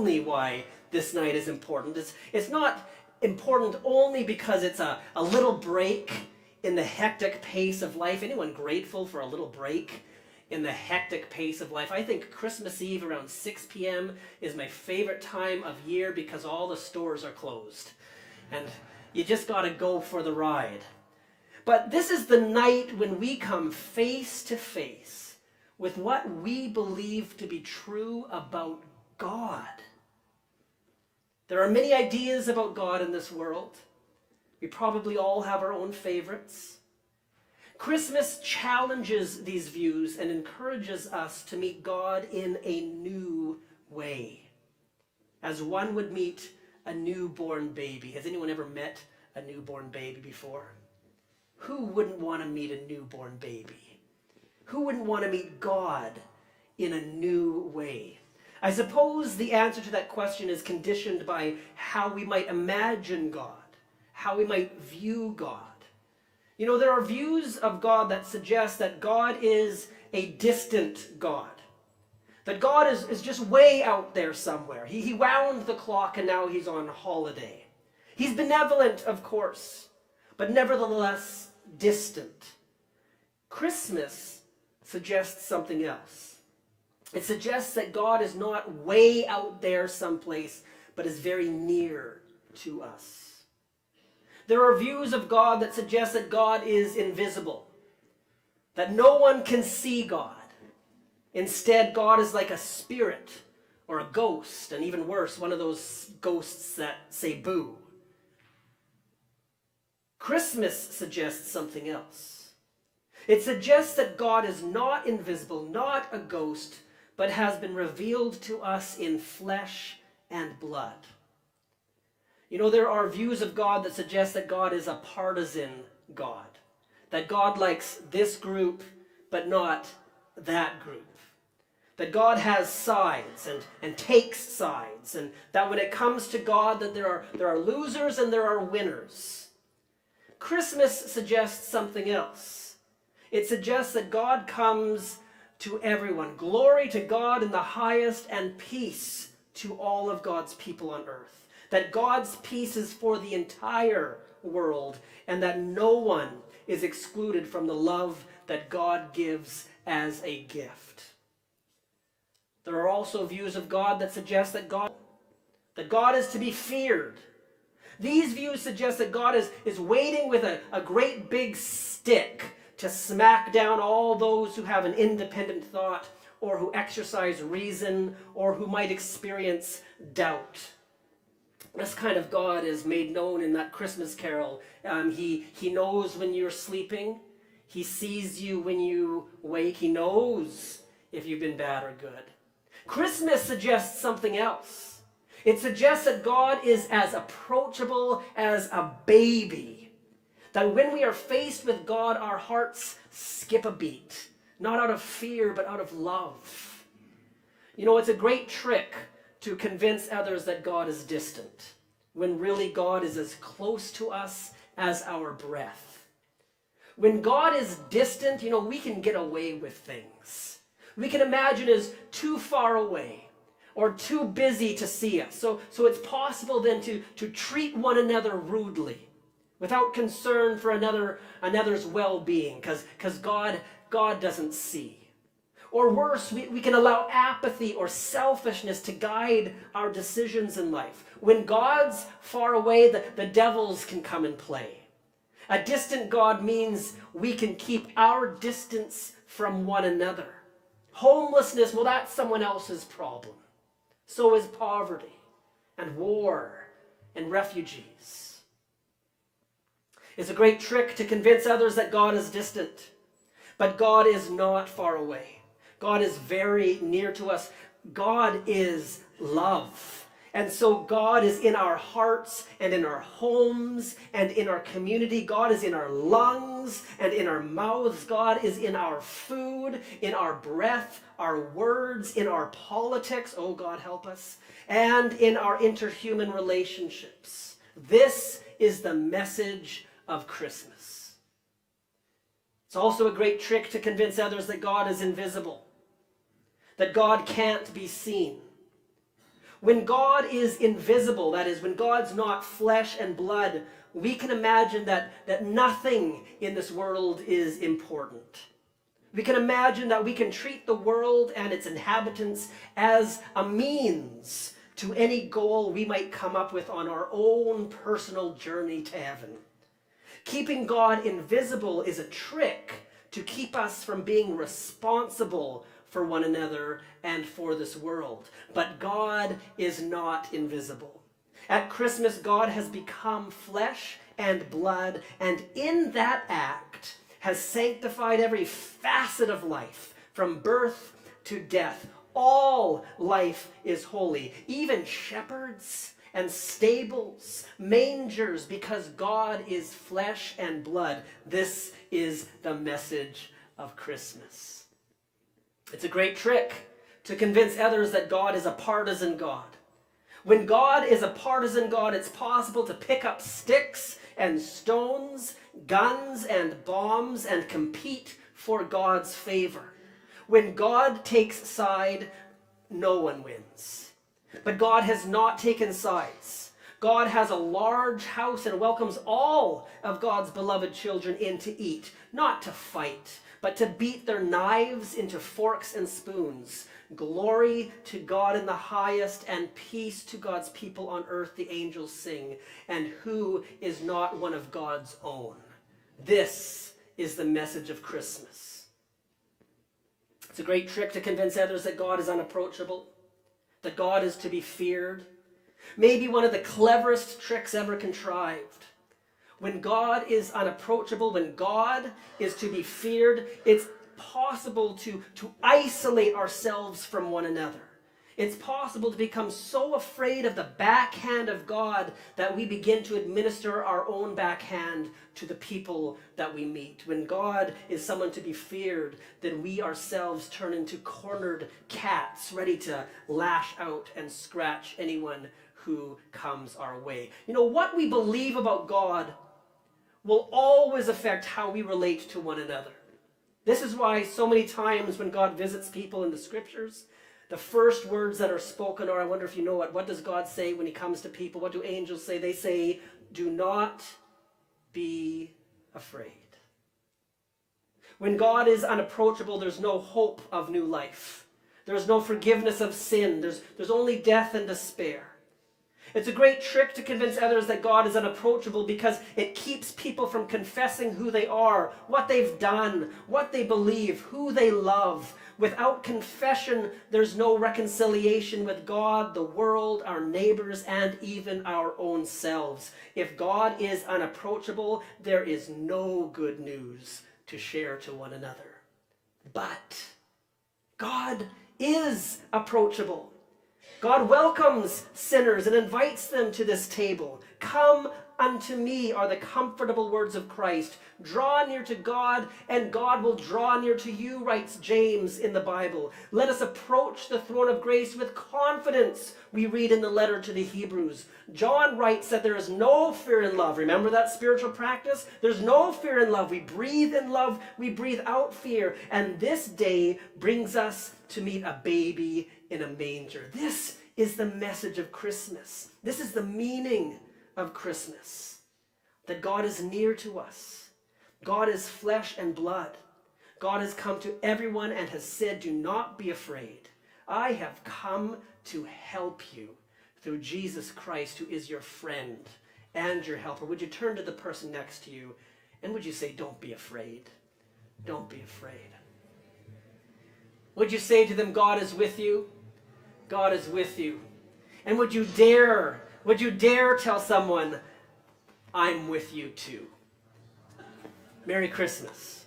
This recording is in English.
only why this night is important. It's not important only because it's a little break in the hectic pace of life. Anyone grateful for a little break in the hectic pace of life? I think Christmas Eve around 6 p.m. is my favorite time of year because all the stores are closed. And you just got to go for the ride. But this is the night when we come face to face with what we believe to be true about God. There are many ideas about God in this world. We probably all have our own favorites. Christmas challenges these views and encourages us to meet God in a new way, as one would meet a newborn baby. Has anyone ever met a newborn baby before? Who wouldn't want to meet a newborn baby? Who wouldn't want to meet God in a new way? I suppose the answer to that question is conditioned by how we might imagine God, how we might view God. You know, there are views of God that suggest that God is a distant God, that God is just way out there somewhere. He wound the clock and now he's on holiday. He's benevolent, of course, but nevertheless distant. Christmas suggests something else. It suggests that God is not way out there someplace, but is very near to us. There are views of God that suggest that God is invisible, that no one can see God. Instead, God is like a spirit or a ghost, and even worse, one of those ghosts that say boo. Christmas suggests something else. It suggests that God is not invisible, not a ghost, but has been revealed to us in flesh and blood. You know, there are views of God that suggest that God is a partisan God, that God likes this group, but not that group, that God has sides and takes sides, and that when it comes to God, that there are losers and there are winners. Christmas suggests something else. It suggests that God comes to everyone. Glory to God in the highest, and peace to all of God's people on earth. That God's peace is for the entire world, and that no one is excluded from the love that God gives as a gift. There are also views of God that suggest that God is to be feared. These views suggest that God is waiting with a great big stick to smack down all those who have an independent thought, or who exercise reason, or who might experience doubt. This kind of God is made known in that Christmas carol. He knows when you're sleeping. He sees you when you wake. He knows if you've been bad or good. Christmas suggests something else. It suggests that God is as approachable as a baby. That when we are faced with God, our hearts skip a beat. Not out of fear, but out of love. You know, it's a great trick to convince others that God is distant, when really God is as close to us as our breath. When God is distant, you know, we can get away with things. We can imagine as too far away or too busy to see us. So it's possible then to treat one another rudely, without concern for another's well-being, because God doesn't see. Or worse, we can allow apathy or selfishness to guide our decisions in life. When God's far away, the devils can come and play. A distant God means we can keep our distance from one another. Homelessness, well, that's someone else's problem. So is poverty and war and refugees. It's a great trick to convince others that God is distant. But God is not far away. God is very near to us. God is love. And so God is in our hearts and in our homes and in our community. God is in our lungs and in our mouths. God is in our food, in our breath, our words, in our politics. Oh, God help us. And in our interhuman relationships. This is the message of Christmas. It's also a great trick to convince others that God is invisible, that God can't be seen. When God is invisible, that is, when God's not flesh and blood, we can imagine that nothing in this world is important. We can imagine that we can treat the world and its inhabitants as a means to any goal we might come up with on our own personal journey to heaven. Keeping God invisible is a trick to keep us from being responsible for one another and for this world. But God is not invisible. At Christmas, God has become flesh and blood, and in that act has sanctified every facet of life, from birth to death. All life is holy, even shepherds and stables, mangers, because God is flesh and blood. This is the message of Christmas. It's a great trick to convince others that God is a partisan God. When God is a partisan God, it's possible to pick up sticks and stones, guns and bombs, and compete for God's favor. When God takes side, no one wins. But God has not taken sides. God has a large house and welcomes all of God's beloved children in to eat, not to fight, but to beat their knives into forks and spoons. Glory to God in the highest, and peace to God's people on earth, the angels sing. And who is not one of God's own? This is the message of Christmas. It's a great trick to convince others that God is unapproachable, that God is to be feared. Maybe one of the cleverest tricks ever contrived. When God is unapproachable, when God is to be feared, it's possible to isolate ourselves from one another. It's possible to become so afraid of the backhand of God that we begin to administer our own backhand to the people that we meet. When God is someone to be feared, then we ourselves turn into cornered cats, ready to lash out and scratch anyone who comes our way. You know, what we believe about God will always affect how we relate to one another. This is why so many times when God visits people in the scriptures, the first words that are spoken are, I wonder if you know it, what does God say when he comes to people? What do angels say? They say, do not be afraid. When God is unapproachable, there's no hope of new life. There's no forgiveness of sin. There's only death and despair. It's a great trick to convince others that God is unapproachable because it keeps people from confessing who they are, what they've done, what they believe, who they love. Without confession, there's no reconciliation with God, the world, our neighbors, and even our own selves. If God is unapproachable, there is no good news to share to one another. But God is approachable. God welcomes sinners and invites them to this table. Come unto me are the comfortable words of Christ. Draw near to God, and God will draw near to you, writes James in the Bible. Let us approach the throne of grace with confidence, we read in the letter to the Hebrews. John writes that there is no fear in love. Remember that spiritual practice? There's no fear in love. We breathe in love, we breathe out fear. And this day brings us to meet a baby in a manger. This is the message of Christmas. This is the meaning of Christmas. That God is near to us. God is flesh and blood. God has come to everyone and has said, do not be afraid. I have come to help you through Jesus Christ, who is your friend and your helper. Would you turn to the person next to you and would you say, don't be afraid? Don't be afraid. Would you say to them, God is with you? God is with you. And would you dare tell someone, I'm with you too? Merry Christmas.